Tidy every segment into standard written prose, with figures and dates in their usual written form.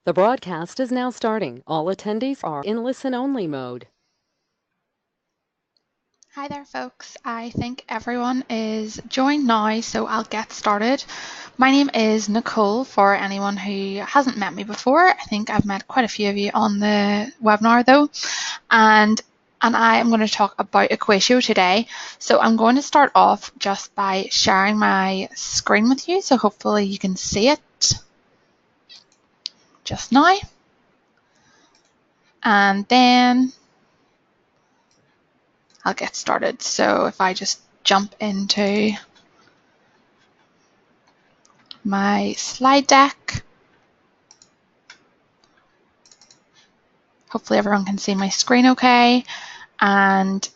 The broadcast is now starting. All attendees are in listen-only mode. Hi there folks, I think everyone is joined now, so I'll get started. My name is Nicole, for anyone who hasn't met me before. I think I've met quite a few of you on the webinar though, and I am going to talk about EquatIO today. So I'm going to start off just by sharing my screen with you, so hopefully you can see it just now. And then I'll get started. So if I just jump into my slide deck. Hopefully everyone can see my screen okay, and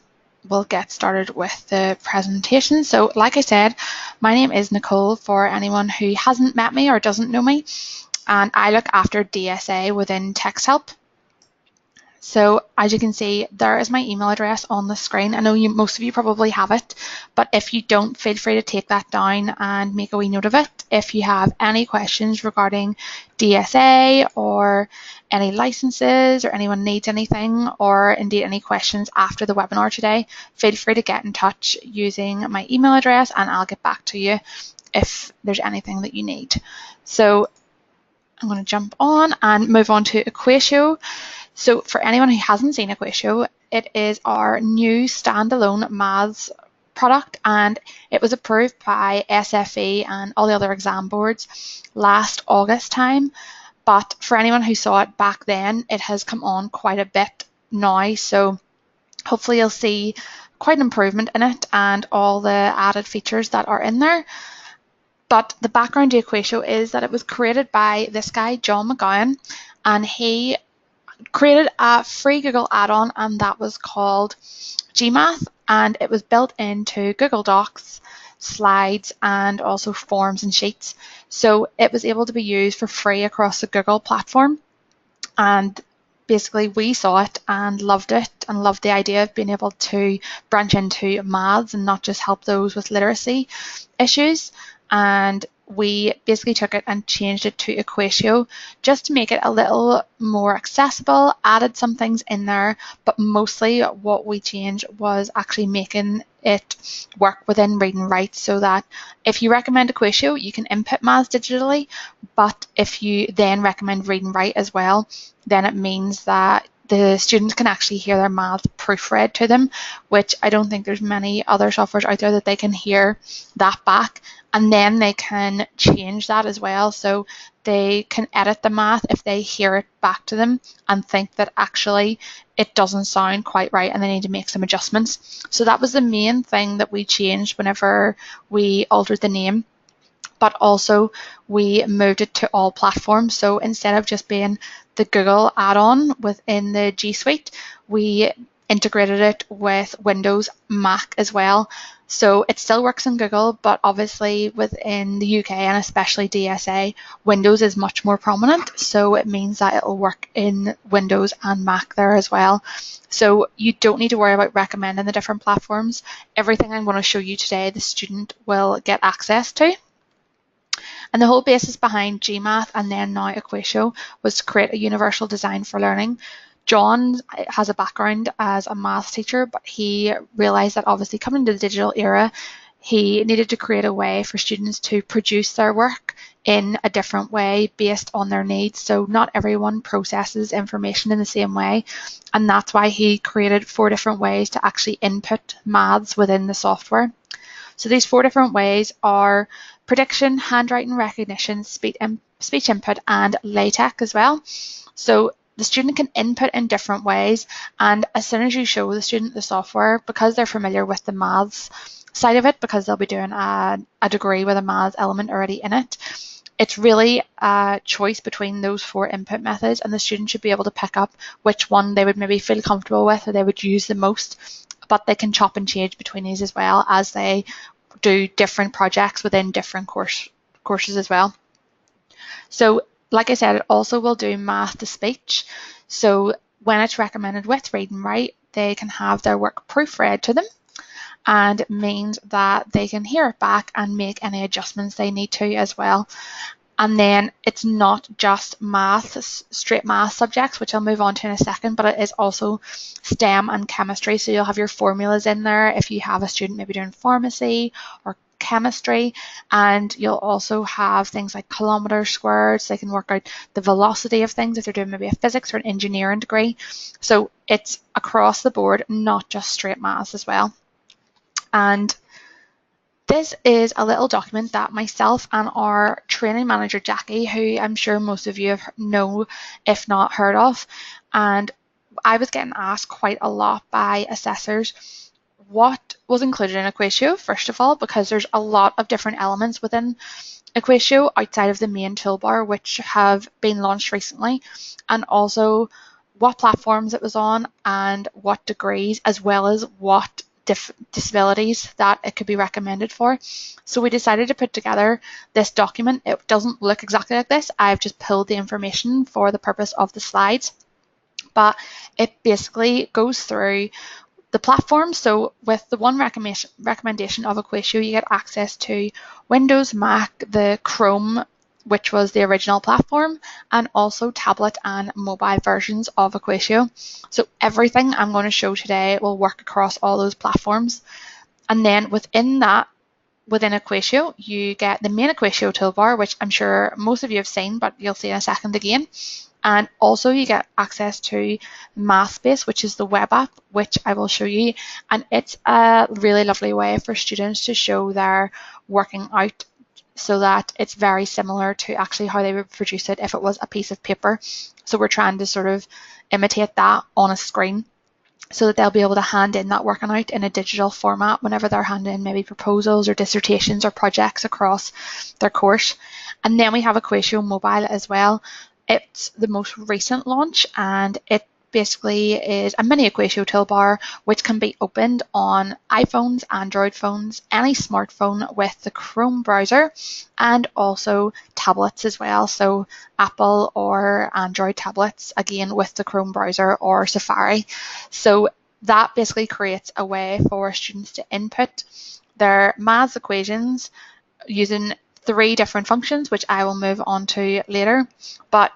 we'll get started with the presentation. So like I said, my name is Nicole, for anyone who hasn't met me or doesn't know me, and I look after DSA within Texthelp. So as you can see, there is my email address on the screen. I know most of you probably have it, but if you don't, feel free to take that down and make a wee note of it. If you have any questions regarding DSA or any licenses, or anyone needs anything, or indeed any questions after the webinar today, feel free to get in touch using my email address and I'll get back to you if there's anything that you need. So I'm going to jump on and move on to EquatIO. So for anyone who hasn't seen EquatIO, it is our new standalone maths product, and it was approved by SFE and all the other exam boards last August time. But for anyone who saw it back then, it has come on quite a bit now. So hopefully you'll see quite an improvement in it and all the added features that are in there. But the background to EquatIO is that it was created by this guy, John McGowan, and he created a free Google add-on, and that was called GMath, and it was built into Google Docs, Slides, and also Forms and Sheets. So it was able to be used for free across the Google platform, and basically we saw it and loved it, and loved the idea of being able to branch into maths and not just help those with literacy issues. And we basically took it and changed it to EquatIO just to make it a little more accessible, added some things in there, but mostly what we changed was actually making it work within read and write, so that if you recommend EquatIO, you can input maths digitally, but if you then recommend read and write as well, then it means that the students can actually hear their maths proofread to them, which I don't think there's many other softwares out there that they can hear that back, and then they can change that as well. So they can edit the math if they hear it back to them and think that actually it doesn't sound quite right and they need to make some adjustments. So that was the main thing that we changed whenever we altered the name. But also we moved it to all platforms. So instead of just being the Google add-on within the G Suite, we integrated it with Windows, Mac as well. So it still works in Google, but obviously within the UK and especially DSA, Windows is much more prominent. So it means that it'll work in Windows and Mac there as well. So you don't need to worry about recommending the different platforms. Everything I'm going to show you today, the student will get access to. And the whole basis behind GMath and then now EquatIO was to create a universal design for learning. John has a background as a maths teacher, but he realised that obviously coming into the digital era, he needed to create a way for students to produce their work in a different way based on their needs. So not everyone processes information in the same way, and that's why he created 4 different ways to actually input maths within the software. So these 4 different ways are prediction, handwriting recognition, speech input, and LaTeX as well. So the student can input in different ways, and as soon as you show the student the software, because they're familiar with the maths side of it, because they'll be doing a degree with a maths element already in it, it's really a choice between those 4 input methods, and the student should be able to pick up which one they would maybe feel comfortable with or they would use the most. But they can chop and change between these as well as they do different projects within different courses as well. So like I said, it also will do math to speech. So when it's recommended with read and write, they can have their work proofread to them, and it means that they can hear it back and make any adjustments they need to as well. And then it's not just maths, straight math subjects, which I'll move on to in a second, but it is also STEM and chemistry. So you'll have your formulas in there if you have a student maybe doing pharmacy or chemistry, and you'll also have things like kilometers squared, so they can work out the velocity of things if they're doing maybe a physics or an engineering degree. So it's across the board, not just straight maths as well. And this is a little document that myself and our training manager Jackie, who I'm sure most of you know if not heard of, and I was getting asked quite a lot by assessors what was included in EquatIO, first of all, because there's a lot of different elements within EquatIO outside of the main toolbar, which have been launched recently, and also what platforms it was on and what degrees, as well as what disabilities that it could be recommended for. So we decided to put together this document. It doesn't look exactly like this. I've just pulled the information for the purpose of the slides, but it basically goes through the platform. So with the one recommendation of EquatIO, you get access to Windows, Mac, the Chrome, which was the original platform, and also tablet and mobile versions of EquatIO. So everything I'm going to show today will work across all those platforms. And then within that, within EquatIO, you get the main EquatIO toolbar, which I'm sure most of you have seen, but you'll see in a second again. And also you get access to mathspace, which is the web app, which I will show you. And it's a really lovely way for students to show their working out, so that it's very similar to actually how they would produce it if it was a piece of paper. So we're trying to sort of imitate that on a screen, so that they'll be able to hand in that working out in a digital format whenever they're handing in maybe proposals or dissertations or projects across their course. And then we have EquatIO Mobile as well. It's the most recent launch, and it basically is a mini EquatIO toolbar which can be opened on iPhones, Android phones, any smartphone with the Chrome browser, and also tablets as well. So Apple or Android tablets, again with the Chrome browser or Safari. So that basically creates a way for students to input their maths equations using 3 different functions, which I will move on to later. But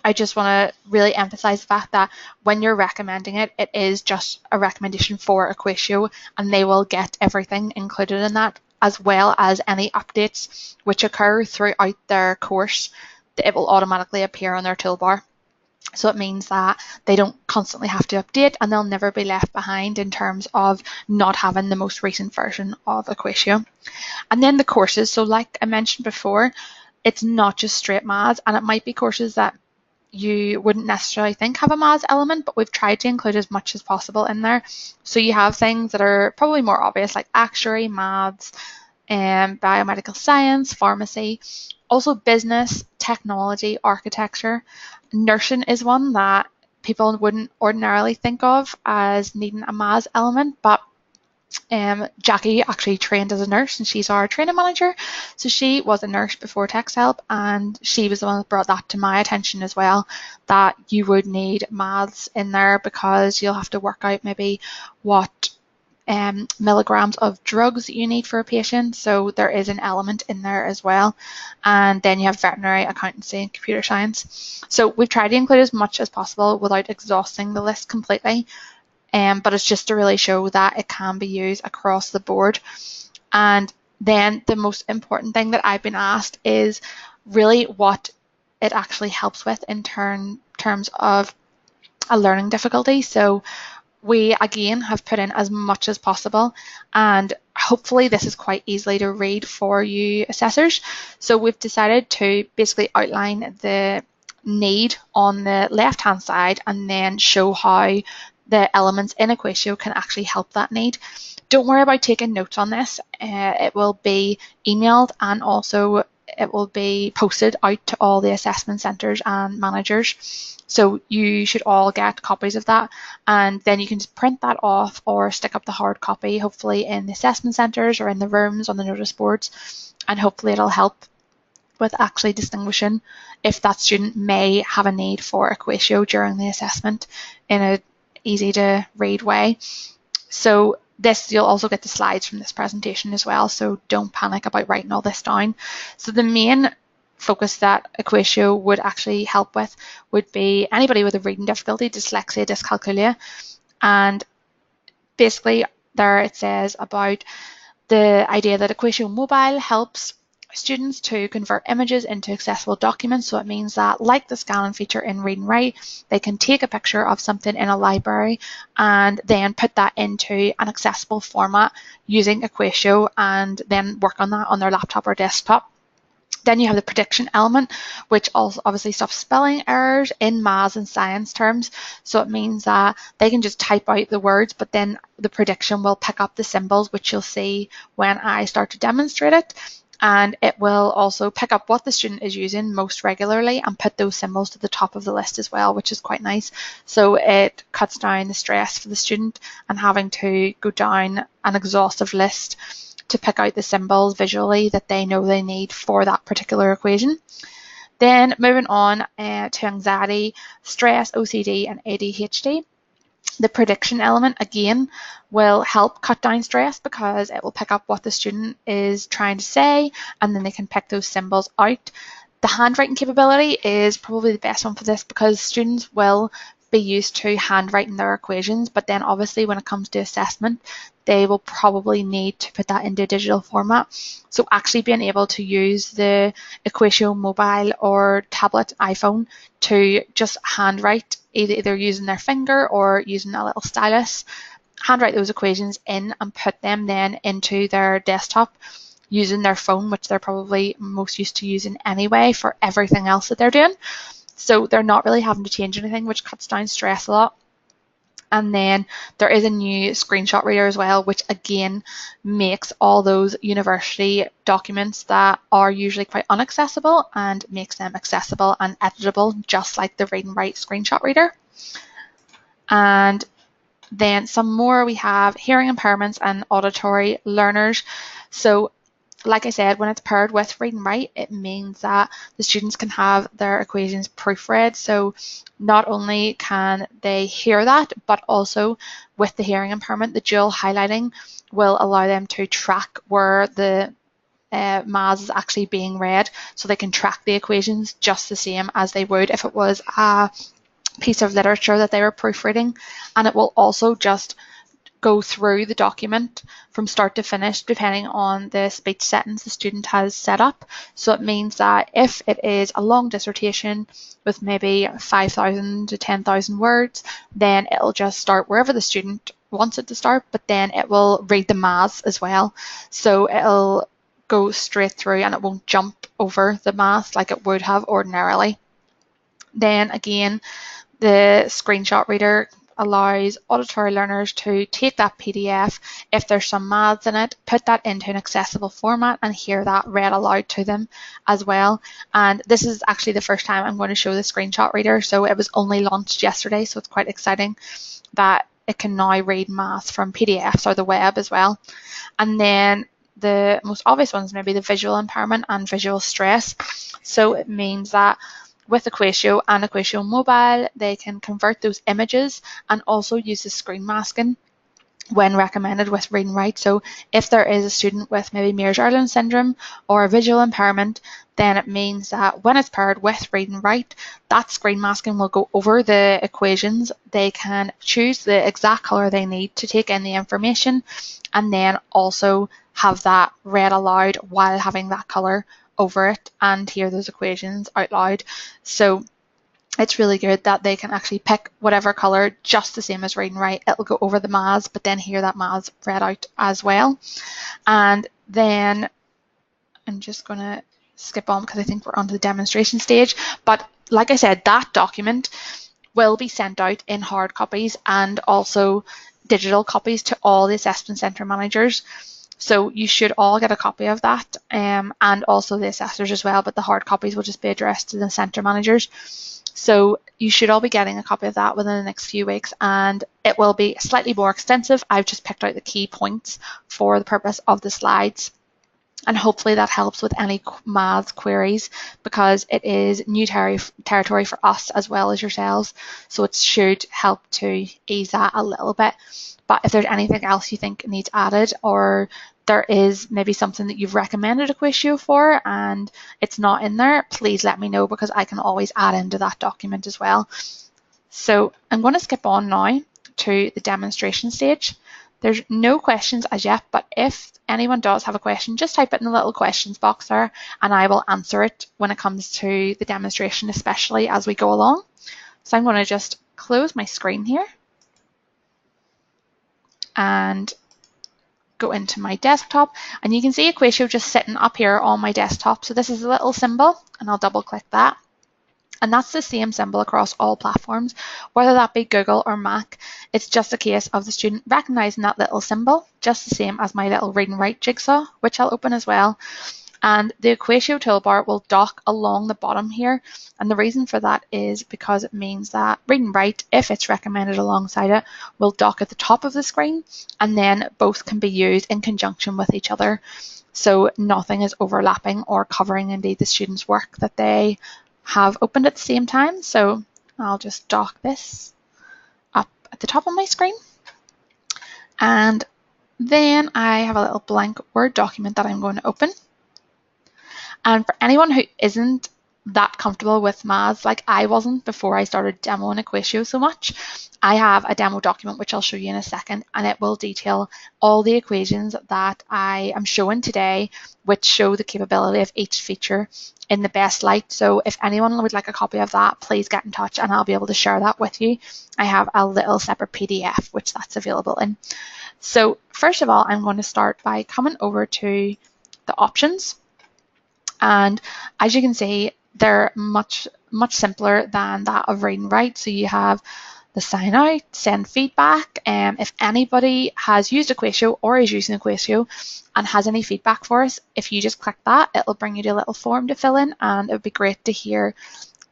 I just want to really emphasize the fact that when you're recommending it, it is just a recommendation for EquatIO, and they will get everything included in that, as well as any updates which occur throughout their course. It will automatically appear on their toolbar. So it means that they don't constantly have to update, and they'll never be left behind in terms of not having the most recent version of EquatIO. And then the courses. So like I mentioned before, it's not just straight maths, and it might be courses that you wouldn't necessarily think have a maths element, but we've tried to include as much as possible in there. So you have things that are probably more obvious, like actuary, maths, biomedical science, pharmacy, also business, technology, architecture. Nursing is one that people wouldn't ordinarily think of as needing a maths element, but Jackie actually trained as a nurse, and she's our training manager. So she was a nurse before Texthelp, and she was the one that brought that to my attention as well, that you would need maths in there because you'll have to work out maybe what milligrams of drugs that you need for a patient. So there is an element in there as well. And then you have veterinary, accountancy, and computer science. So we've tried to include as much as possible without exhausting the list completely. But it's just to really show that it can be used across the board. And then the most important thing that I've been asked is really what it actually helps with in terms of a learning difficulty. So we again have put in as much as possible, and hopefully this is quite easily to read for you assessors. So we've decided to basically outline the need on the left hand side and then show how the elements in EquatIO can actually help that need. Don't worry about taking notes on this. It will be emailed, and also it will be posted out to all the assessment centres and managers. So you should all get copies of that, and then you can just print that off or stick up the hard copy, hopefully in the assessment centres or in the rooms on the notice boards, and hopefully it'll help with actually distinguishing if that student may have a need for EquatIO during the assessment in a easy to read way. So this, you'll also get the slides from this presentation as well, so don't panic about writing all this down. So the main focus that EquatIO would actually help with would be anybody with a reading difficulty, dyslexia, dyscalculia. And basically there it says about the idea that EquatIO Mobile helps students to convert images into accessible documents. So it means that, like the scanning feature in Read and Write, they can take a picture of something in a library and then put that into an accessible format using EquatIO and then work on that on their laptop or desktop. Then you have the prediction element, which also obviously stops spelling errors in maths and science terms. So it means that they can just type out the words, but then the prediction will pick up the symbols, which you'll see when I start to demonstrate it. And it will also pick up what the student is using most regularly and put those symbols to the top of the list as well, which is quite nice. So it cuts down the stress for the student and having to go down an exhaustive list to pick out the symbols visually that they know they need for that particular equation. Then moving on to anxiety, stress, OCD and ADHD. The prediction element again will help cut down stress because it will pick up what the student is trying to say and then they can pick those symbols out. The handwriting capability is probably the best one for this because students will be used to handwriting their equations, but then obviously when it comes to assessment, they will probably need to put that into a digital format. So actually being able to use the EquatIO mobile or tablet iPhone to just handwrite, either using their finger or using a little stylus, handwrite those equations in and put them then into their desktop using their phone, which they're probably most used to using anyway for everything else that they're doing. So they're not really having to change anything, which cuts down stress a lot. And then there is a new screenshot reader as well, which again makes all those university documents that are usually quite inaccessible and makes them accessible and editable, just like the Read and Write screenshot reader. And then some more, we have hearing impairments and auditory learners. So like I said, when it's paired with Read and Write, it means that the students can have their equations proofread. So not only can they hear that, but also with the hearing impairment, the dual highlighting will allow them to track where the maths is actually being read. So they can track the equations just the same as they would if it was a piece of literature that they were proofreading. And it will also just go through the document from start to finish depending on the speech settings the student has set up. So it means that if it is a long dissertation with maybe 5,000 to 10,000 words, then it'll just start wherever the student wants it to start, but then it will read the maths as well. So it'll go straight through and it won't jump over the maths like it would have ordinarily. Then again, the screenshot reader allows auditory learners to take that PDF, if there's some maths in it, put that into an accessible format and hear that read aloud to them as well. And this is actually the first time I'm going to show the screenshot reader, so it was only launched yesterday, so it's quite exciting that it can now read maths from PDFs or the web as well. And then the most obvious ones maybe the visual impairment and visual stress. So it means that with EquatIO and EquatIO Mobile, they can convert those images and also use the screen masking when recommended with Read and Write. So if there is a student with maybe Mears-Irlen syndrome or a visual impairment, then it means that when it's paired with Read and Write, that screen masking will go over the equations. They can choose the exact colour they need to take in the information and then also have that read aloud while having that colour over it and hear those equations out loud. So it's really good that they can actually pick whatever colour, just the same as Read and Write. It'll go over the maths, but then hear that maths read out as well. And then I'm just going to skip on because I think we're on to the demonstration stage. But like I said, that document will be sent out in hard copies and also digital copies to all the assessment centre managers. So you should all get a copy of that and also the assessors as well, but the hard copies will just be addressed to the centre managers. So you should all be getting a copy of that within the next few weeks and it will be slightly more extensive. I've just picked out the key points for the purpose of the slides and hopefully that helps with any maths queries because it is new territory for us as well as yourselves. So it should help to ease that a little bit. But if there's anything else you think needs added or there is maybe something that you've recommended EquatIO for and it's not in there, please let me know, because I can always add into that document as well. So I'm going to skip on now to the demonstration stage. There's no questions as yet, but if anyone does have a question, just type it in the little questions box there and I will answer it when it comes to the demonstration, especially as we go along. So I'm going to just close my screen here and go into my desktop, and you can see EquatIO just sitting up here on my desktop. So this is a little symbol and I'll double click that. And that's the same symbol across all platforms, whether that be Google or Mac. It's just a case of the student recognizing that little symbol, just the same as my little read and write jigsaw, which I'll open as well. And the EquatIO toolbar will dock along the bottom here. And the reason for that is because it means that read and write, if it's recommended alongside it, will dock at the top of the screen, and then both can be used in conjunction with each other. So nothing is overlapping or covering indeed the student's work that they have opened at the same time. So I'll just dock this up at the top of my screen. And then I have a little blank Word document that I'm going to open. And for anyone who isn't that comfortable with maths, like I wasn't before I started demoing EquatIO so much, I have a demo document which I'll show you in a second, and it will detail all the equations that I am showing today, which show the capability of each feature in the best light. So if anyone would like a copy of that, please get in touch and I'll be able to share that with you. I have a little separate PDF which that's available in. So first of all, I'm going to start by coming over to the options. And as you can see, they're much simpler than that of read and write. So you have the sign out, send feedback. If anybody has used EquatIO or is using EquatIO and has any feedback for us, if you just click that, it'll bring you to a little form to fill in, and it would be great to hear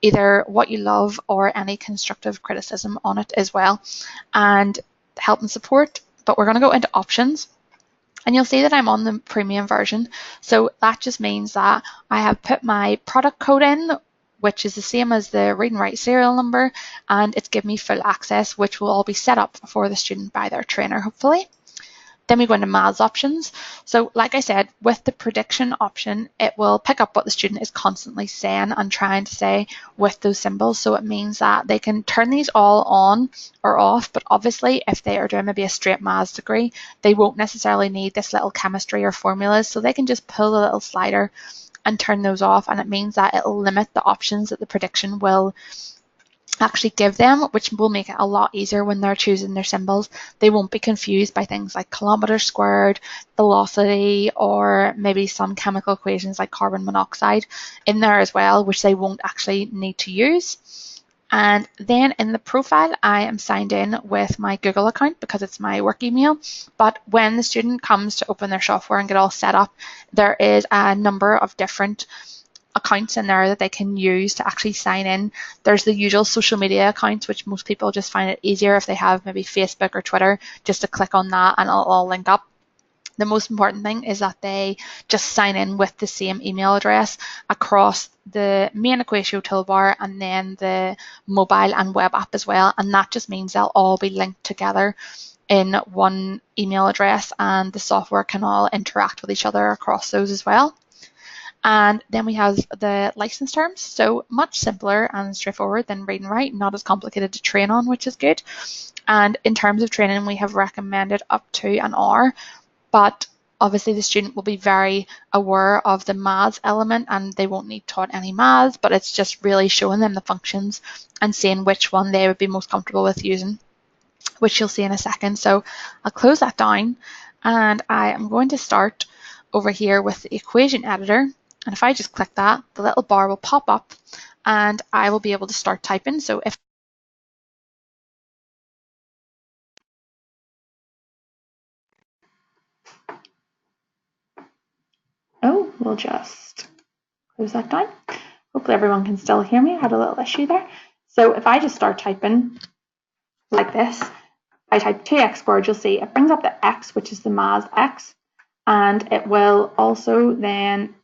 either what you love or any constructive criticism on it as well. And help and support, but we're going to go into options. And you'll see that I'm on the premium version. So that just means that I have put my product code in, which is the same as the read and write serial number, and it's given me full access, which will all be set up for the student by their trainer, hopefully. Then we go into maths options. So like I said, with the prediction option, it will pick up what the student is constantly saying and trying to say with those symbols. So it means that they can turn these all on or off, but obviously if they are doing maybe a straight maths degree, they won't necessarily need this little chemistry or formulas. So they can just pull the little slider and turn those off, and it means that it'll limit the options that the prediction will actually give them, which will make it a lot easier when they're choosing their symbols. They won't be confused by things like kilometers squared, velocity, or maybe some chemical equations like carbon monoxide in there as well, which they won't actually need to use. And then in the profile, I am signed in with my Google account because it's my work email. But when the student comes to open their software and get all set up, there is a number of different accounts in there that they can use to actually sign in. There's the usual social media accounts, which most people just find it easier if they have maybe Facebook or Twitter, just to click on that and it'll all link up. The most important thing is that they just sign in with the same email address across the main EquatIO toolbar and then the mobile and web app as well. And that just means they'll all be linked together in one email address, and the software can all interact with each other across those as well. And then we have the license terms, so much simpler and straightforward than read and write, not as complicated to train on, which is good. And in terms of training, we have recommended up to an hour, but obviously the student will be very aware of the maths element and they won't need taught any maths, but it's just really showing them the functions and seeing which one they would be most comfortable with using, which you'll see in a second. So I'll close that down and I am going to start over here with the equation editor. And if I just click that, the little bar will pop up and I will be able to start typing. So if we'll just close that down. Hopefully everyone can still hear me. I had a little issue there. So if I just start typing like this, I type 2x squared, you'll see it brings up the x, which is the maths x, and it will also then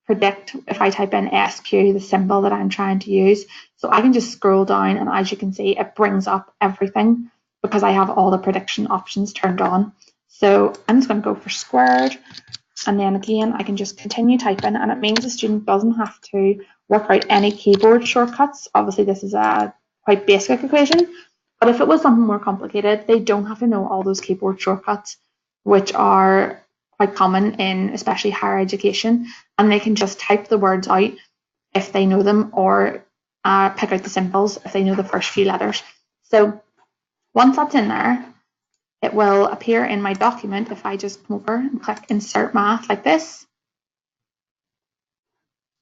predict if I type in SQ, the symbol that I'm trying to use. So I can just scroll down and as you can see, it brings up everything because I have all the prediction options turned on. So I'm just going to go for squared, and then again I can just continue typing, and it means the student doesn't have to work out any keyboard shortcuts. Obviously this is a quite basic equation, but if it was something more complicated, they don't have to know all those keyboard shortcuts, which are quite common in especially higher education, and they can just type the words out if they know them, or pick out the symbols if they know the first few letters. So once that's in there, it will appear in my document if I just come over and click Insert Math like this.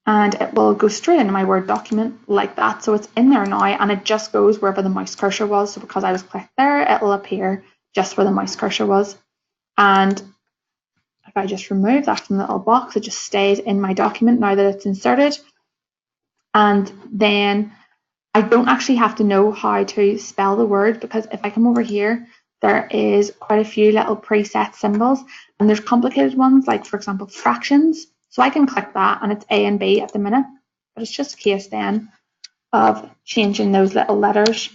And it will go straight into my Word document like that. So it's in there now, and it just goes wherever the mouse cursor was. So because I was clicked there, it will appear just where the mouse cursor was. And if I just remove that from the little box, it just stays in my document now that it's inserted. And then I don't actually have to know how to spell the word, because if I come over here, there is quite a few little preset symbols, and there's complicated ones, like for example fractions. So I can click that, and it's A and B at the minute, but it's just a case then of changing those little letters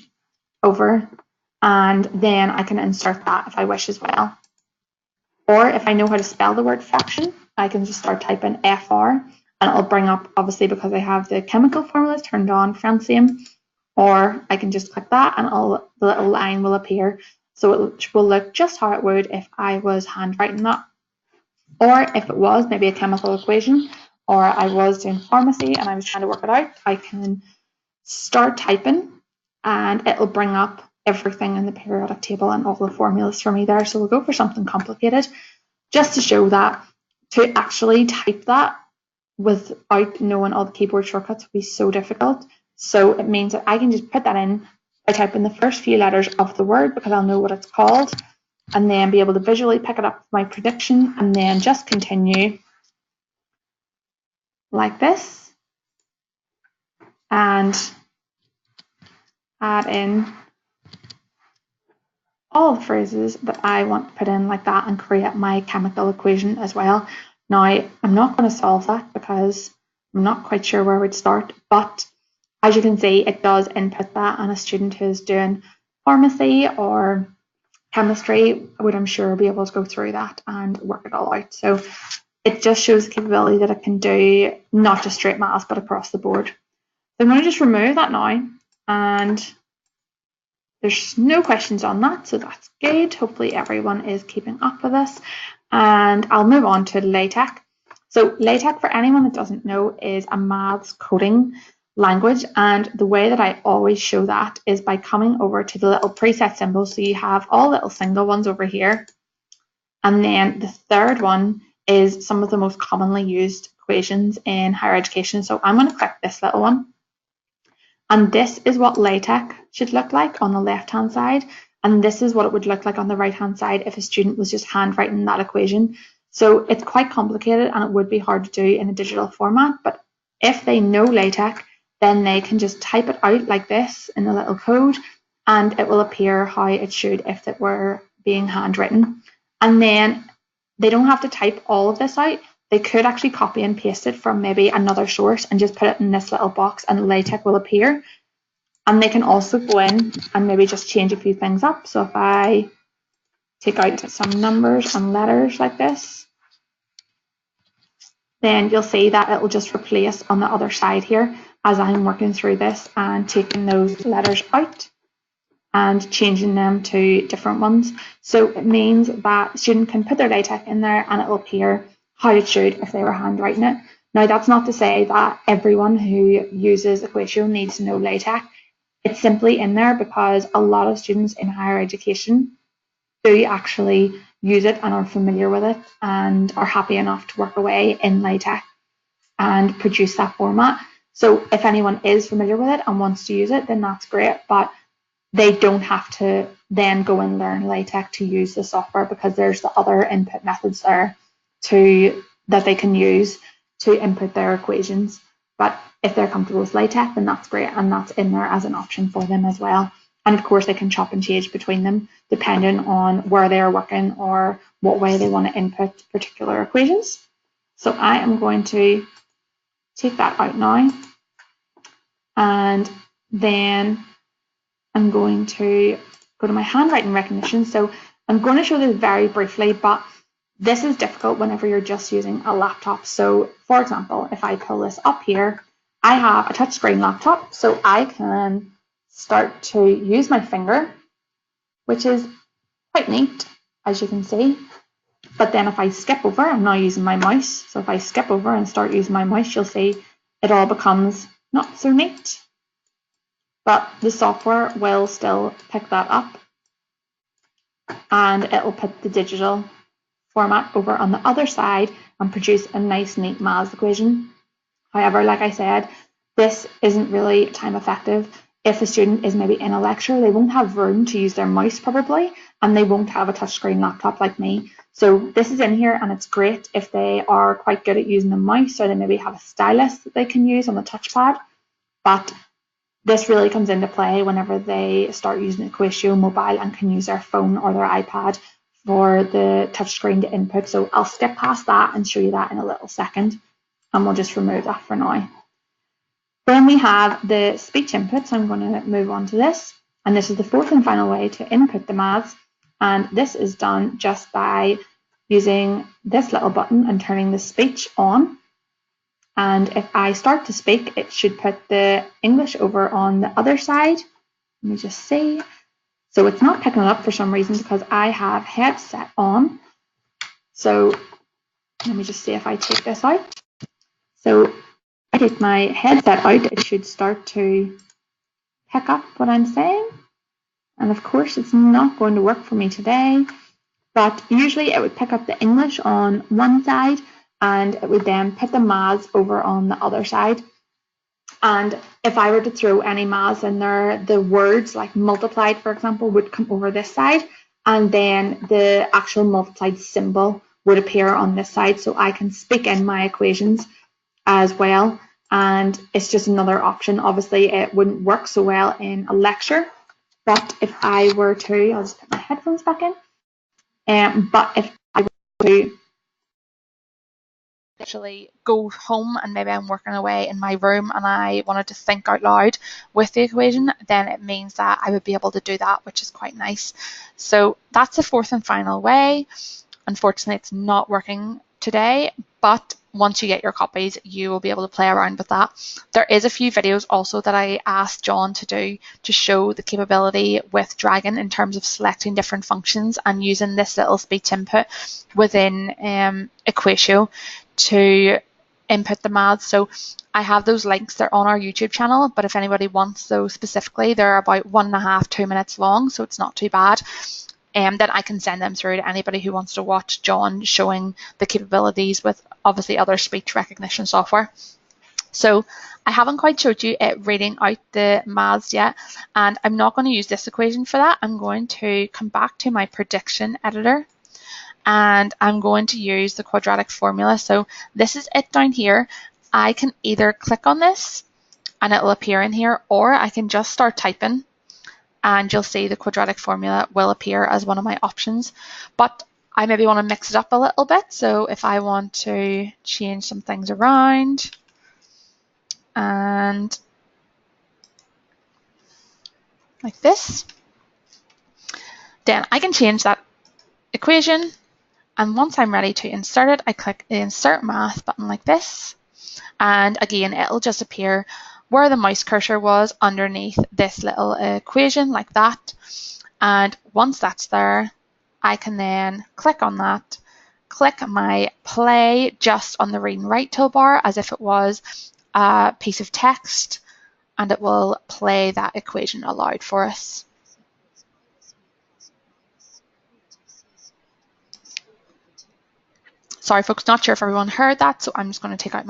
over, and then I can insert that if I wish as well. Or if I know how to spell the word fraction, I can just start typing FR, and it'll bring up, obviously because I have the chemical formulas turned on, Francium. Or I can just click that, and the little line will appear. So it will look just how it would if I was handwriting that. Or if it was maybe a chemical equation, or I was doing pharmacy and I was trying to work it out, I can start typing, and it'll bring up everything in the periodic table and all the formulas for me there. So we'll go for something complicated, just to show that to actually type that without knowing all the keyboard shortcuts would be so difficult. So it means that I can just put that in by typing the first few letters of the word, because I'll know what it's called, and then be able to visually pick it up with my prediction, and then just continue like this and add in all the phrases that I want to put in like that, and create my chemical equation as well. Now, I'm not going to solve that because I'm not quite sure where we'd start, but as you can see, it does input that, and a student who's doing pharmacy or chemistry would, I'm sure, be able to go through that and work it all out. So it just shows the capability that it can do not just straight maths, but across the board. So I'm going to just remove that now, and there's no questions on that, so that's good. Hopefully everyone is keeping up with us, and I'll move on to LaTeX. So LaTeX, for anyone that doesn't know, is a maths coding language, and the way that I always show that is by coming over to the little preset symbols. So you have all little single ones over here, and then the third one is some of the most commonly used equations in higher education. So I'm going to click this little one, and this is what LaTeX should look like on the left hand side, and this is what it would look like on the right hand side if a student was just handwriting that equation. So it's quite complicated, and it would be hard to do in a digital format, but if they know LaTeX, then they can just type it out like this in the little code, and it will appear how it should if it were being handwritten. And then they don't have to type all of this out. They could actually copy and paste it from maybe another source and just put it in this little box, and LaTeX will appear. And they can also go in and maybe just change a few things up. So if I take out some numbers and letters like this, then you'll see that it will just replace on the other side here as I'm working through this and taking those letters out and changing them to different ones. So it means that the student can put their LaTeX in there, and it will appear how it should if they were handwriting it. Now, that's not to say that everyone who uses EquatIO needs to know LaTeX. It's simply in there because a lot of students in higher education do actually use it and are familiar with it and are happy enough to work away in LaTeX and produce that format. So if anyone is familiar with it and wants to use it, then that's great, but they don't have to then go and learn LaTeX to use the software, because there's the other input methods there that they can use to input their equations. But if they're comfortable with LaTeX, then that's great, and that's in there as an option for them as well. And of course, they can chop and change between them depending on where they are working or what way they want to input particular equations. So I am going to take that out now, and then I'm going to go to my handwriting recognition. So I'm going to show this very briefly, but this is difficult whenever you're just using a laptop. So for example, if I pull this up here, I have a touchscreen laptop, so I can start to use my finger, which is quite neat, as you can see. But then if I skip over, I'm now using my mouse. So if I skip over and start using my mouse, you'll see it all becomes not so neat. But the software will still pick that up, and it'll put the digital format over on the other side and produce a nice, neat maths equation. However, like I said, this isn't really time effective. If a student is maybe in a lecture, they won't have room to use their mouse probably, and they won't have a touchscreen laptop like me. So this is in here, and it's great if they are quite good at using the mouse, or they maybe have a stylus that they can use on the touchpad. But this really comes into play whenever they start using EquatIO mobile and can use their phone or their iPad for the touchscreen to input. So I'll skip past that and show you that in a little second, and we'll just remove that for now. Then we have the speech input, so I'm going to move on to this, and this is the fourth and final way to input the maths, and this is done just by using this little button and turning the speech on. And if I start to speak, it should put the English over on the other side. Let me just see. So it's not picking it up for some reason because I have headset on. So let me just see if I take this out. So I take my headset out, it should start to pick up what I'm saying. And of course, it's not going to work for me today, but usually it would pick up the English on one side and it would then put the maths over on the other side. And if I were to throw any maths in there, the words like multiplied, for example, would come over this side, and then the actual multiplied symbol would appear on this side, so I can speak in my equations as well. And it's just another option. Obviously, it wouldn't work so well in a lecture, but if I were to, I'll just put my headphones back in. But if I were to actually go home and maybe I'm working away in my room and I wanted to think out loud with the equation, then it means that I would be able to do that, which is quite nice. So that's the fourth and final way. Unfortunately, it's not working today, but once you get your copies, you will be able to play around with that. There is a few videos also that I asked John to do to show the capability with Dragon in terms of selecting different functions and using this little speech input within EquatIO to input the maths. So I have those links, they're on our YouTube channel, but if anybody wants those specifically, they're about 1.5 to 2 minutes long, so it's not too bad. Then I can send them through to anybody who wants to watch John showing the capabilities with obviously other speech recognition software. So I haven't quite showed you it reading out the maths yet, and I'm not going to use this equation for that. I'm going to come back to my prediction editor, and I'm going to use the quadratic formula. So this is it down here. I can either click on this and it will appear in here, or I can just start typing and you'll see the quadratic formula will appear as one of my options. But I maybe want to mix it up a little bit. So if I want to change some things around and like this, then I can change that equation. And once I'm ready to insert it, I click the Insert Math button like this. And again, it'll just appear where the mouse cursor was underneath this little equation like that. And once that's there, I can then click on that, click my play just on the read and write toolbar as if it was a piece of text, and it will play that equation aloud for us. Sorry folks, not sure if everyone heard that, so I'm just going to take out my...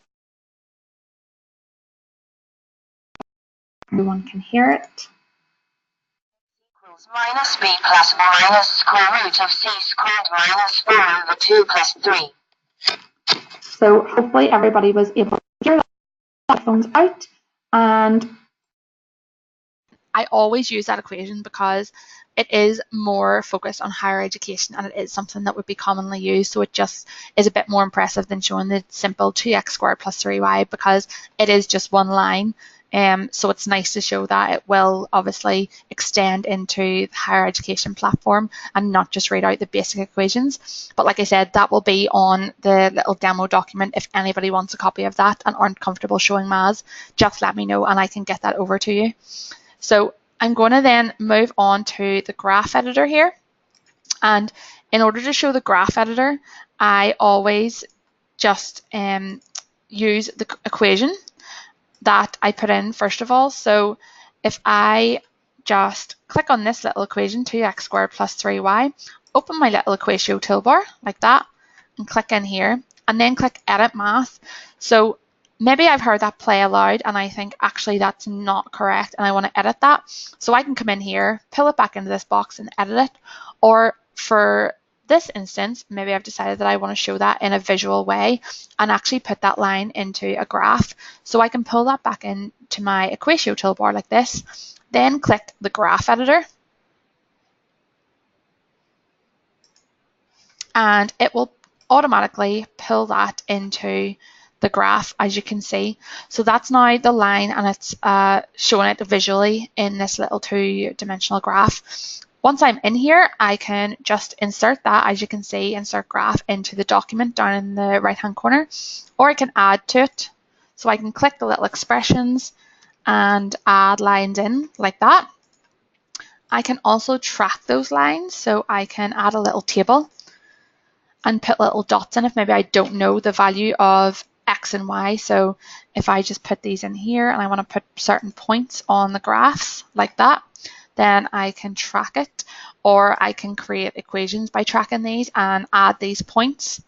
Everyone can hear it. Minus b plus minus square root of c squared minus 4 over 2 plus 3. So hopefully everybody was able to hear that phones out. And I always use that equation because it is more focused on higher education and it is something that would be commonly used. So it just is a bit more impressive than showing the simple 2x squared plus 3y, because it is just one line So it's nice to show that it will obviously extend into the higher education platform and not just read out the basic equations. But like I said, that will be on the little demo document. If anybody wants a copy of that and aren't comfortable showing maths, just let me know and I can get that over to you. So I'm going to then move on to the graph editor here. And in order to show the graph editor, I always just use the equation that I put in first of all. So if I just click on this little equation, 2x squared plus 3y, open my little EquatIO toolbar like that, and click in here, and then click Edit Math. So maybe I've heard that play aloud and I think actually that's not correct and I want to edit that. So I can come in here, pull it back into this box and edit it. Or for this instance, maybe I've decided that I want to show that in a visual way and actually put that line into a graph. So I can pull that back into my EquatIO toolbar like this, then click the graph editor. And it will automatically pull that into the graph, as you can see. So that's now the line and it's showing it visually in this little two-dimensional graph. Once I'm in here, I can just insert that, as you can see, insert graph into the document down in the right-hand corner, or I can add to it. So I can click the little expressions and add lines in like that. I can also track those lines, so I can add a little table and put little dots in if maybe I don't know the value of X and Y. So if I just put these in here and I want to put certain points on the graphs like that, then I can track it, or I can create equations by tracking these and add these points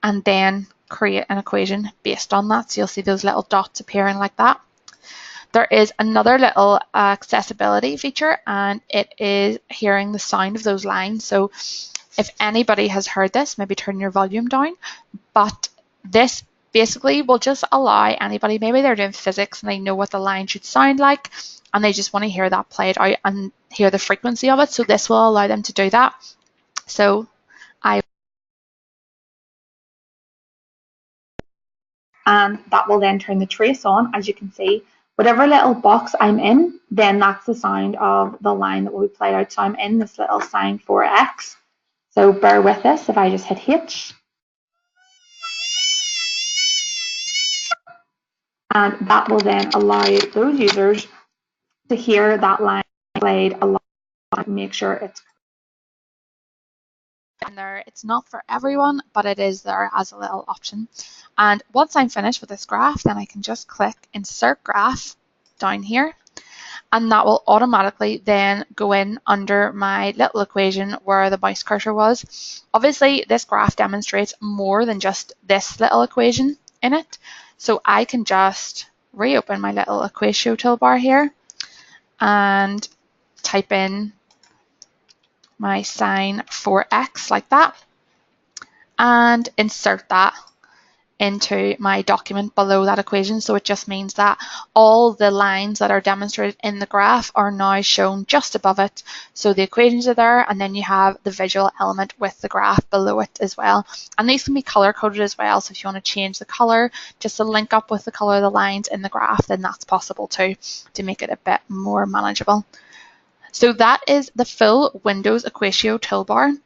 and then create an equation based on that. So you'll see those little dots appearing like that. There is another little accessibility feature and it is hearing the sound of those lines. So if anybody has heard this, maybe turn your volume down, but this basically will just allow anybody, maybe they're doing physics and they know what the line should sound like and they just want to hear that played out and hear the frequency of it. So this will allow them to do that. So and that will then turn the trace on, as you can see. Whatever little box I'm in, then that's the sound of the line that will be played out. So I'm in this little sign for X. So bear with us if I just hit H. And that will then allow those users to hear that line played a lot and make sure it's in there. It's not for everyone, but it is there as a little option. And once I'm finished with this graph, then I can just click Insert Graph down here. And that will automatically then go in under my little equation where the mouse cursor was. Obviously, this graph demonstrates more than just this little equation in it. So I can just reopen my little EquatIO toolbar here and type in my sign for X like that and insert that into my document below that equation. So it just means that all the lines that are demonstrated in the graph are now shown just above it. So the equations are there and then you have the visual element with the graph below it as well. And these can be color coded as well. So if you want to change the color just to link up with the color of the lines in the graph, then that's possible too, to make it a bit more manageable. So that is the full Windows EquatIO toolbar.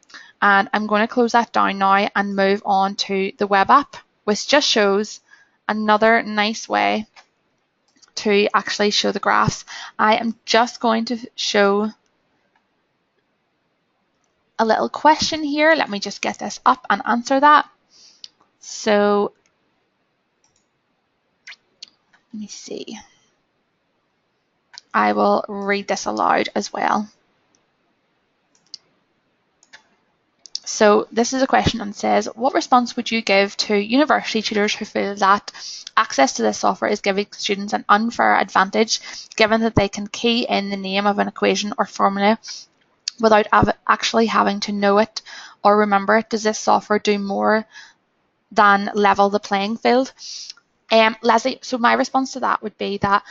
And I'm going to close that down now and move on to the web app, which just shows another nice way to actually show the graphs. I am just going to show a little question here. Let me just get this up and answer that. So let me see. I will read this aloud as well. So this is a question and says, what response would you give to university tutors who feel that access to this software is giving students an unfair advantage, given that they can key in the name of an equation or formula without actually having to know it or remember it? Does this software do more than level the playing field? Leslie, so my response to that would be that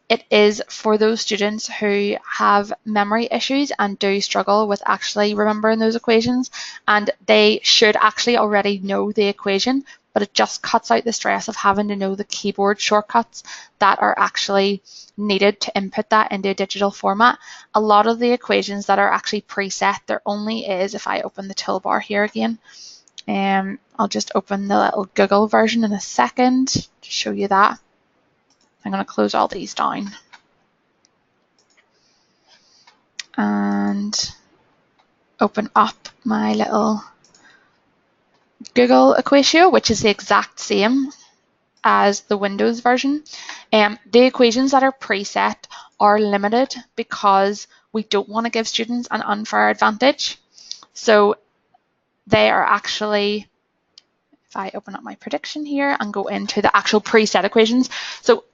it is for those students who have memory issues and do struggle with actually remembering those equations, and they should actually already know the equation, but it just cuts out the stress of having to know the keyboard shortcuts that are actually needed to input that into a digital format. A lot of the equations that are actually preset, there only is, if I open the toolbar here again, I'll just open the little Google version in a second to show you that. I'm going to close all these down. And open up my little Google EquatIO, which is the exact same as the Windows version. The equations that are preset are limited because we don't want to give students an unfair advantage. So they are actually, if I open up my prediction here and go into the actual preset equations, so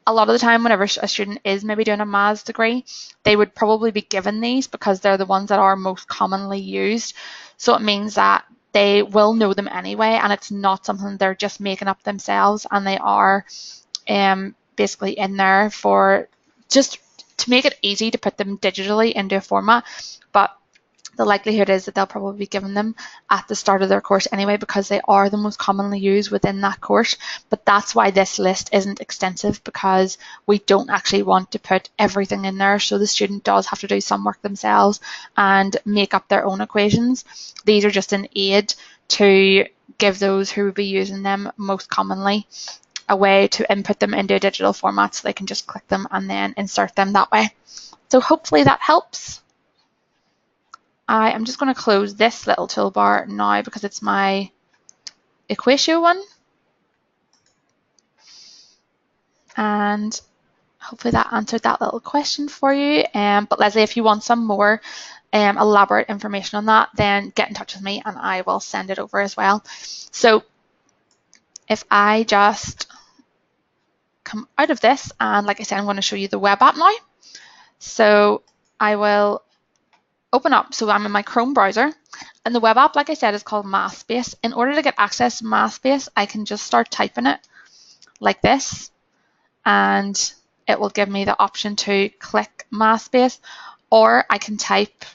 a lot of the time whenever a student is maybe doing a maths degree, they would probably be given these because they're the ones that are most commonly used. So it means that they will know them anyway, and it's not something they're just making up themselves, and they are basically in there for just to make it easy to put them digitally into a format. But the likelihood is that they'll probably be given them at the start of their course anyway, because they are the most commonly used within that course. But that's why this list isn't extensive, because we don't actually want to put everything in there, so the student does have to do some work themselves and make up their own equations. These are just an aid to give those who would be using them most commonly a way to input them into a digital format, so they can just click them and then insert them that way. So hopefully that helps. I am just going to close this little toolbar now because it's my EquatIO one. And hopefully that answered that little question for you. But Leslie, if you want some more elaborate information on that, then get in touch with me and I will send it over as well. So if I just come out of this, and like I said, I'm going to show you the web app now. So I will open up, so I'm in my Chrome browser, and the web app, like I said, is called mathspace. In order to get access to mathspace, I can just start typing it like this, and it will give me the option to click mathspace, or I can type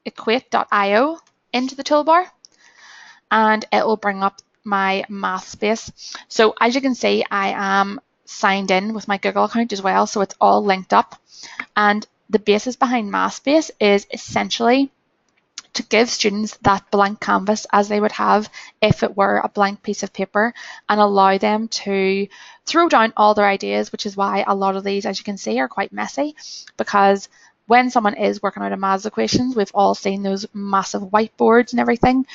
EquatIO into the toolbar, and it will bring up my mathspace. So as you can see, I am signed in with my Google account as well, so it's all linked up. And the basis behind mathspace is essentially to give students that blank canvas as they would have if it were a blank piece of paper, and allow them to throw down all their ideas, which is why a lot of these, as you can see, are quite messy, because when someone is working out a maths equations, we've all seen those massive whiteboards and everything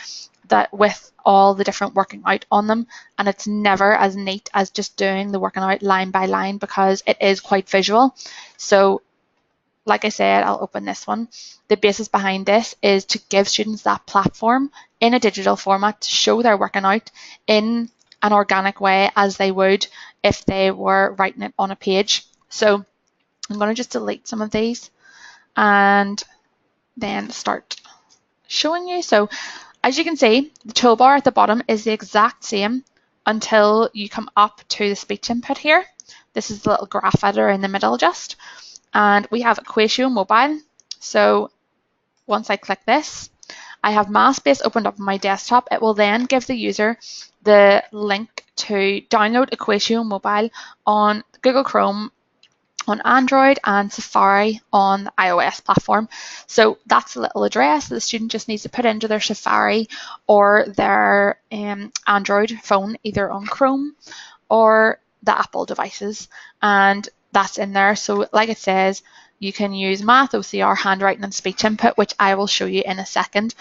that with all the different working out on them, and it's never as neat as just doing the working out line by line because it is quite visual. So like I said, I'll open this one. The basis behind this is to give students that platform in a digital format to show their working out in an organic way as they would if they were writing it on a page. So I'm going to just delete some of these and then start showing you. So as you can see, the toolbar at the bottom is the exact same until you come up to the speech input here. This is the little graph editor in the middle just. And we have EquatIO Mobile. So once I click this, I have mathspace opened up on my desktop. It will then give the user the link to download EquatIO Mobile on Google Chrome, on Android, and Safari on the iOS platform. So that's the little address the student just needs to put into their Safari or their Android phone, either on Chrome or the Apple devices, and that's in there. So like it says, you can use math, OCR, handwriting and speech input, which I will show you in a second.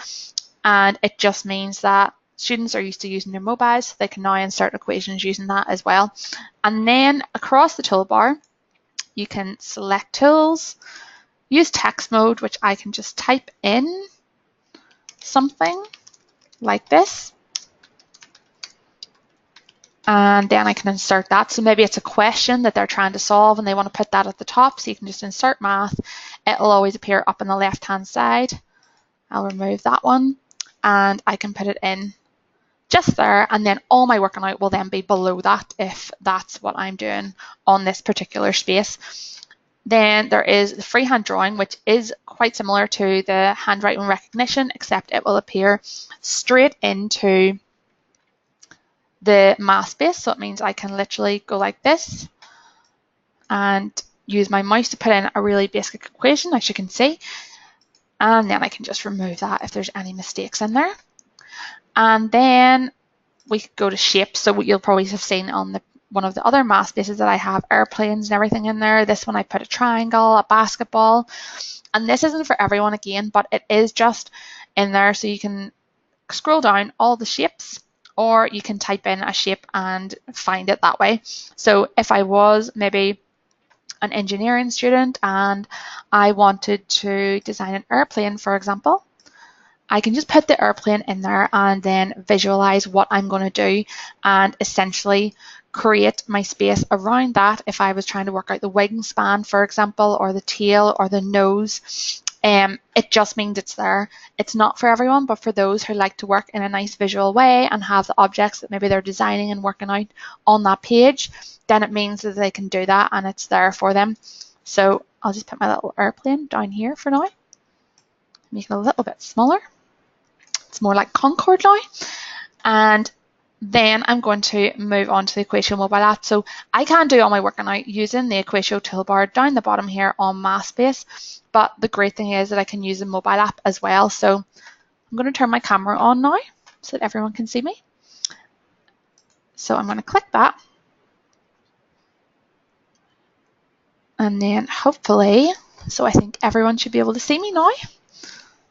And it just means that students are used to using their mobiles, so they can now insert equations using that as well. And then across the toolbar, you can select tools, use text mode, which I can just type in something like this. And then I can insert that. So maybe it's a question that they're trying to solve and they want to put that at the top. So you can just insert math. It'll always appear up on the left-hand side. I'll remove that one and I can put it in just there. And then all my working out will then be below that if that's what I'm doing on this particular space. Then there is the freehand drawing, which is quite similar to the handwriting recognition, except it will appear straight into the mathspace, so it means I can literally go like this and use my mouse to put in a really basic equation, as you can see, and then I can just remove that if there's any mistakes in there. And then we could go to shapes. So what you'll probably have seen on one of the other mathspaces that I have airplanes and everything in there. This one I put a triangle, a basketball, and this isn't for everyone again, but it is just in there so you can scroll down all the shapes, or you can type in a shape and find it that way. So if I was maybe an engineering student and I wanted to design an airplane, for example, I can just put the airplane in there and then visualize what I'm going to do and essentially create my space around that. If I was trying to work out the wingspan, for example, or the tail or the nose, it just means it's there. It's not for everyone, but for those who like to work in a nice visual way and have the objects that maybe they're designing and working out on that page, then it means that they can do that and it's there for them. So I'll just put my little airplane down here for now. Make it a little bit smaller. It's more like Concorde now. And then I'm going to move on to the EquatIO mobile app. So I can do all my working out using the EquatIO toolbar down the bottom here on mathspace. But the great thing is that I can use the mobile app as well. So I'm going to turn my camera on now so that everyone can see me. So I'm going to click that. And then hopefully, so I think everyone should be able to see me now.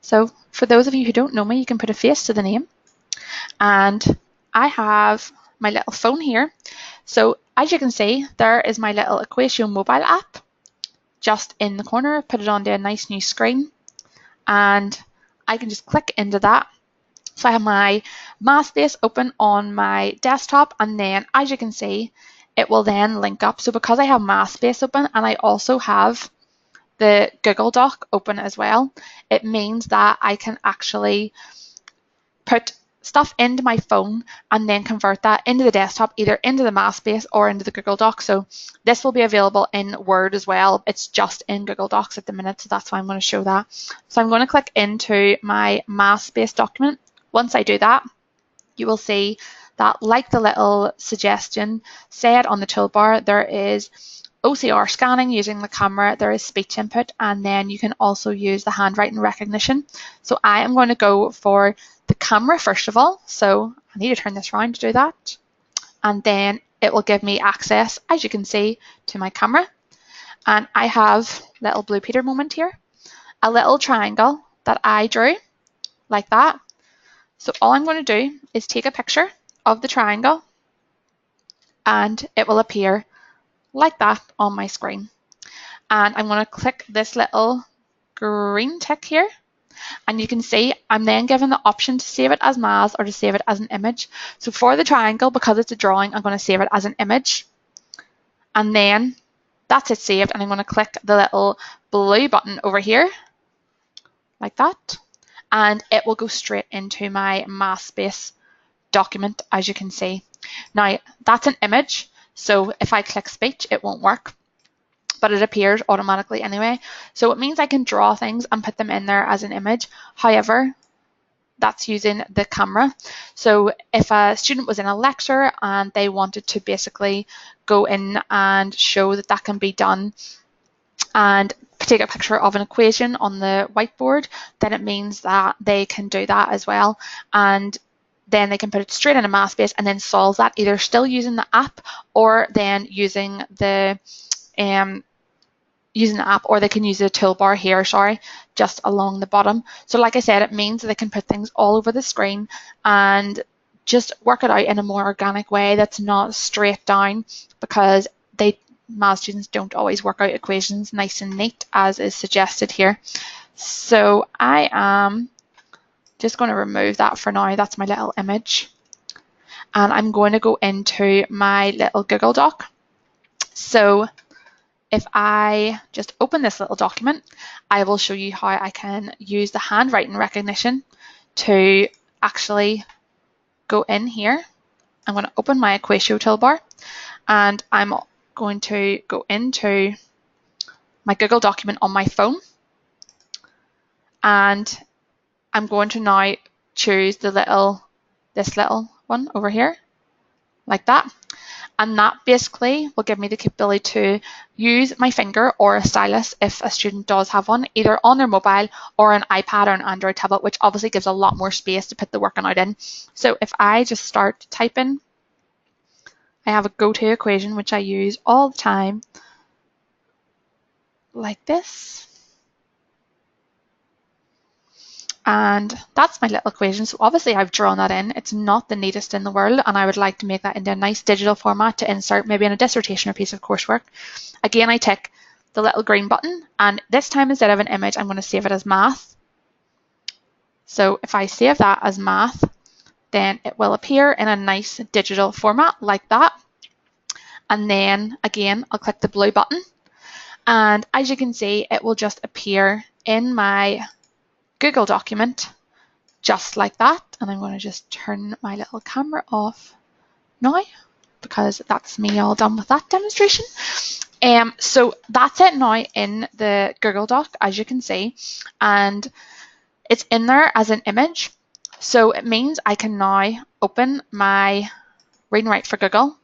So for those of you who don't know me, you can put a face to the name. And I have my little phone here. So as you can see, there is my little EquatIO mobile app just in the corner. I've put it onto a nice new screen and I can just click into that. So I have my mathspace open on my desktop, and then as you can see, it will then link up. So because I have mathspace open and I also have the Google Doc open as well, it means that I can actually put stuff into my phone and then convert that into the desktop, either into the mathspace or into the Google Doc. So this will be available in Word as well. It's just in Google Docs at the minute, so that's why I'm going to show that. So I'm going to click into my mathspace document. Once I do that, you will see that, like the little suggestion said on the toolbar, there is OCR scanning using the camera, there is speech input, and then you can also use the handwriting recognition. So I am going to go for the camera first of all. So I need to turn this around to do that. And then it will give me access, as you can see, to my camera. And I have little Blue Peter moment here, a little triangle that I drew like that. So all I'm going to do is take a picture of the triangle and it will appear like that on my screen. And I'm going to click this little green tick here, and you can see I'm then given the option to save it as maths or to save it as an image. So for the triangle, because it's a drawing, I'm going to save it as an image, and then that's it saved, and I'm going to click the little blue button over here like that, and it will go straight into my mathspace document, as you can see. Now that's an image, so if I click speech it won't work, but it appears automatically anyway. So it means I can draw things and put them in there as an image. However, that's using the camera. So if a student was in a lecture and they wanted to basically go in and show that that can be done and take a picture of an equation on the whiteboard, then it means that they can do that as well. And then they can put it straight in a mathspace and then solve that, either still using the app or then using the app, or they can use the toolbar here, just along the bottom. So like I said, it means that they can put things all over the screen and just work it out in a more organic way that's not straight down, because math students don't always work out equations nice and neat as is suggested here. So I am just going to remove that for now. That's my little image. And I'm going to go into my little Google Doc. So if I just open this little document, I will show you how I can use the handwriting recognition to actually go in here. I'm going to open my EquatIO toolbar and I'm going to go into my Google document on my phone, and I'm going to now choose this little one over here like that. And that basically will give me the capability to use my finger or a stylus if a student does have one, either on their mobile or an iPad or an Android tablet, which obviously gives a lot more space to put the working out in. So if I just start typing, I have a go-to equation which I use all the time, like this. And that's my little equation. So obviously I've drawn that in. It's not the neatest in the world, and I would like to make that into a nice digital format to insert maybe in a dissertation or piece of coursework. Again, I tick the little green button, and this time instead of an image, I'm going to save it as math. So if I save that as math, then it will appear in a nice digital format like that. And then again, I'll click the blue button, and as you can see, it will just appear in my Google document just like that. And I'm going to just turn my little camera off now because that's me all done with that demonstration. So that's it now in the Google Doc, as you can see, and it's in there as an image. So it means I can now open my Read and Write for Google,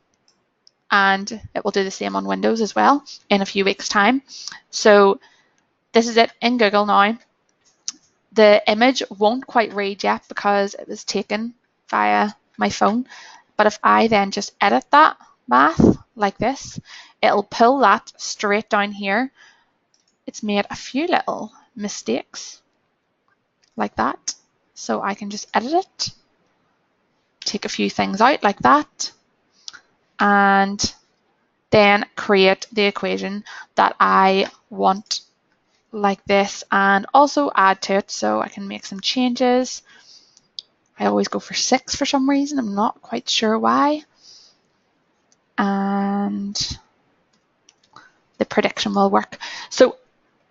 and it will do the same on Windows as well in a few weeks' time. So this is it in Google now. The image won't quite read yet because it was taken via my phone. But if I then just edit that math like this, it'll pull that straight down here. It's made a few little mistakes like that. So I can just edit it, take a few things out like that, and then create the equation that I want like this, and also add to it. So I can make some changes. I always go for 6 for some reason. I'm not quite sure why. And the prediction will work. So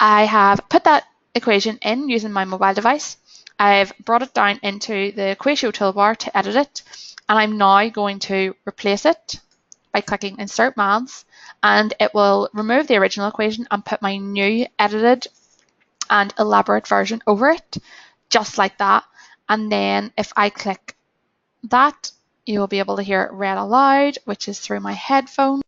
I have put that equation in using my mobile device. I've brought it down into the EquatIO toolbar to edit it. And I'm now going to replace it by clicking Insert Maths, and it will remove the original equation and put my new edited and elaborate version over it, just like that. And then if I click that, you will be able to hear it read aloud, which is through my headphone.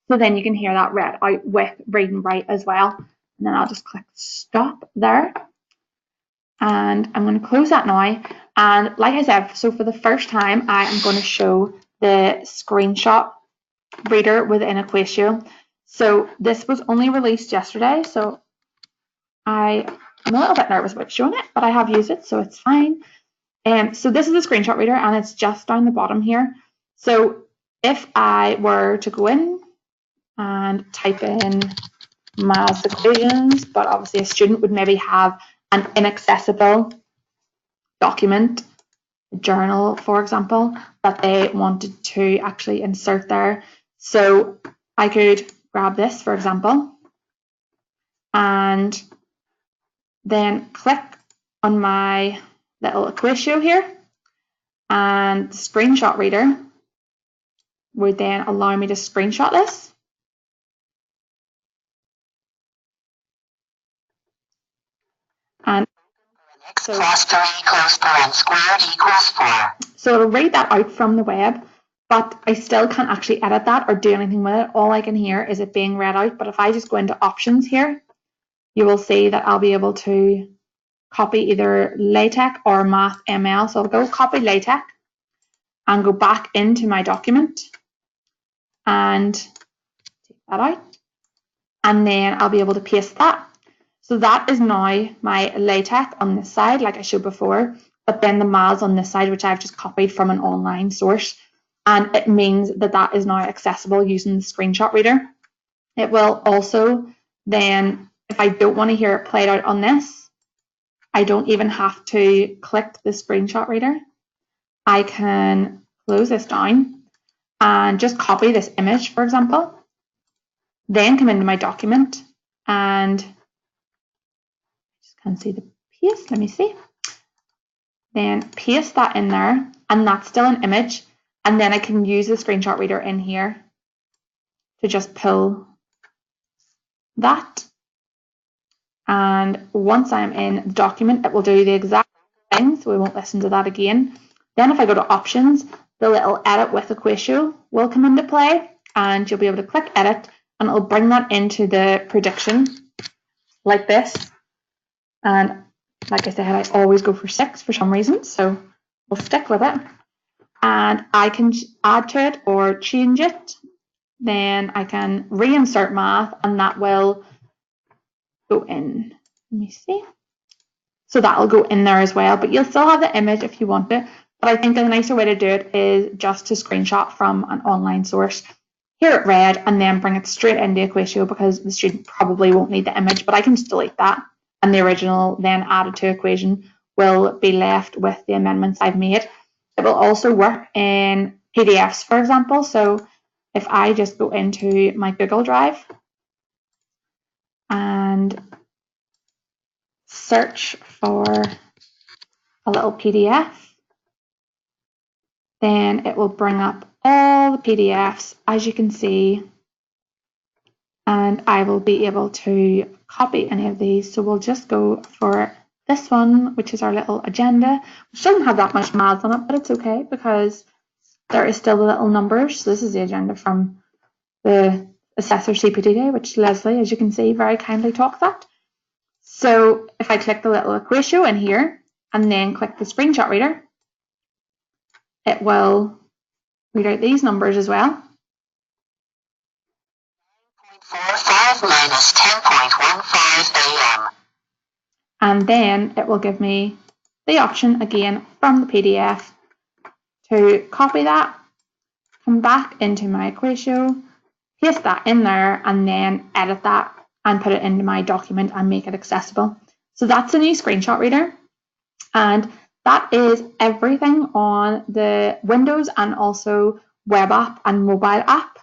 So then you can hear that read out with Read and Write as well. And then I'll just click stop there. And I'm going to close that now. And like I said, so for the first time, I am going to show the screenshot reader within EquatIO. So this was only released yesterday, so I'm a little bit nervous about showing it, but I have used it, so it's fine. So this is a screenshot reader, and it's just down the bottom here. So if I were to go in and type in maths equations, but obviously a student would maybe have an inaccessible document, a journal, for example, that they wanted to actually insert there. So I could grab this, for example, and then click on my little EquatIO here, and the screenshot reader would then allow me to screenshot this. And so it'll read that out from the web, but I still can't actually edit that or do anything with it. All I can hear is it being read out. But if I just go into options here, you will see that I'll be able to copy either LaTeX or MathML. So I'll go copy LaTeX and go back into my document and take that out. And then I'll be able to paste that. So that is now my LaTeX on this side, like I showed before, but then the maths on this side, which I've just copied from an online source. And it means that that is now accessible using the screenshot reader. It will also then, if I don't want to hear it played out on this, I don't even have to click the screenshot reader. I can close this down and just copy this image, for example, then come into my document and can't see the paste. Let me see. Then paste that in there, and that's still an image. And then I can use the screenshot reader in here to just pull that And once I'm in the document, it will do the exact thing, so we won't listen to that again. Then if I go to options, the little edit with EquatIO will come into play, and you'll be able to click edit, and it'll bring that into the prediction like this. And like I said, I always go for 6 for some reason, so we'll stick with it. And I can add to it or change it. Then I can reinsert math, and that will go in. Let me see. So that'll go in there as well, but you'll still have the image if you want it. But I think a nicer way to do it is just to screenshot from an online source, hear it read, and then bring it straight into EquatIO, because the student probably won't need the image, but I can just delete that. And the original then added to equation will be left with the amendments I've made. It will also work in PDFs, for example. So if I just go into my Google Drive and search for a little PDF, then it will bring up all the PDFs, as you can see, and I will be able to copy any of these. So we'll just go for this one, which is our little agenda, which doesn't have that much maths on it, but it's okay because there is still the little numbers. So this is the agenda from the Assessor CPD Day, which Leslie, as you can see, very kindly talked that. So if I click the little EquatIO in here and then click the screenshot reader, it will read out these numbers as well. 9.45 minus 10.15 a.m. And then it will give me the option again from the PDF to copy that, come back into my EquatIO, paste that in there, and then edit that and put it into my document and make it accessible. So that's a new screenshot reader. And that is everything on the Windows and also web app and mobile app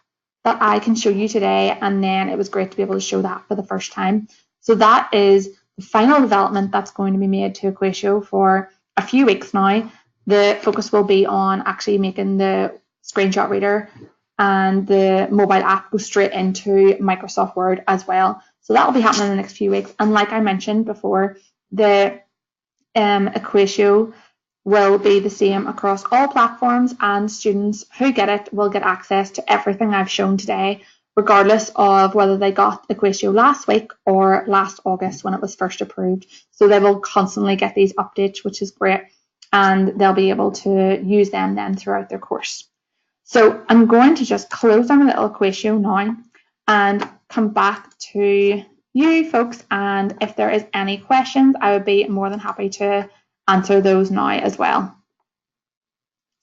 that I can show you today. And then it was great to be able to show that for the first time. So that is the final development that's going to be made to EquatIO for a few weeks now. The focus will be on actually making the screenshot reader and the mobile app go straight into Microsoft Word as well. So that will be happening in the next few weeks. And like I mentioned before, the EquatIO will be the same across all platforms, and students who get it will get access to everything I've shown today, regardless of whether they got EquatIO last week or last August when it was first approved. So they will constantly get these updates, which is great, and they'll be able to use them then throughout their course. So I'm going to just close down a little EquatIO now and come back to you folks, and if there is any questions, I would be more than happy to answer those now as well.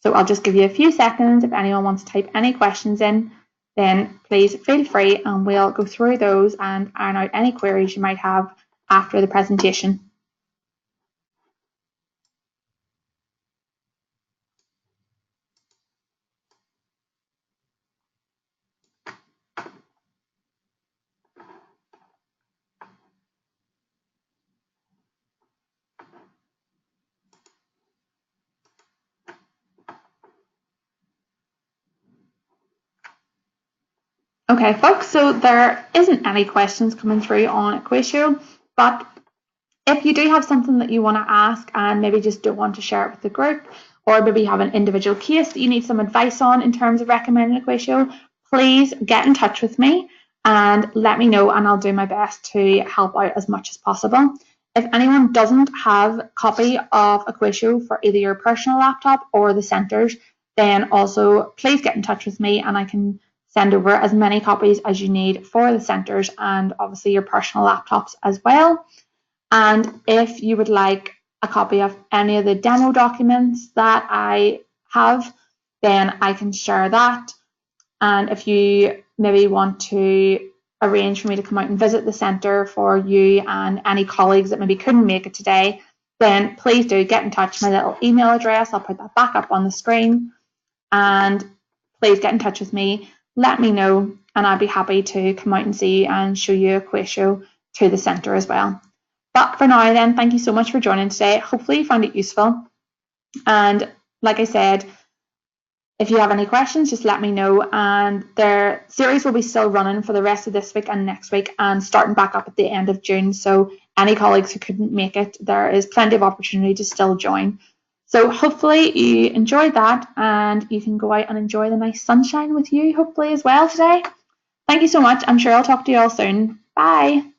So I'll just give you a few seconds. If anyone wants to type any questions in, then please feel free, and we'll go through those and iron out any queries you might have after the presentation. Okay, folks, so there isn't any questions coming through on EquatIO, but if you do have something that you want to ask and maybe just don't want to share it with the group, or maybe you have an individual case that you need some advice on in terms of recommending EquatIO, please get in touch with me and let me know, and I'll do my best to help out as much as possible. If anyone doesn't have a copy of EquatIO for either your personal laptop or the centres, then also please get in touch with me, and I can send over as many copies as you need for the centres and obviously your personal laptops as well. And if you would like a copy of any of the demo documents that I have, then I can share that. And if you maybe want to arrange for me to come out and visit the centre for you and any colleagues that maybe couldn't make it today, then please do get in touch. My little email address, I'll put that back up on the screen. And please get in touch with me. Let me know, and I'd be happy to come out and see you and show you EquatIO to the centre as well. But for now then, thank you so much for joining today. Hopefully you found it useful. And like I said, if you have any questions, just let me know. And their series will be still running for the rest of this week and next week, and starting back up at the end of June. So any colleagues who couldn't make it, there is plenty of opportunity to still join. So hopefully you enjoyed that, and you can go out and enjoy the nice sunshine with you hopefully as well today. Thank you so much. I'm sure I'll talk to you all soon. Bye.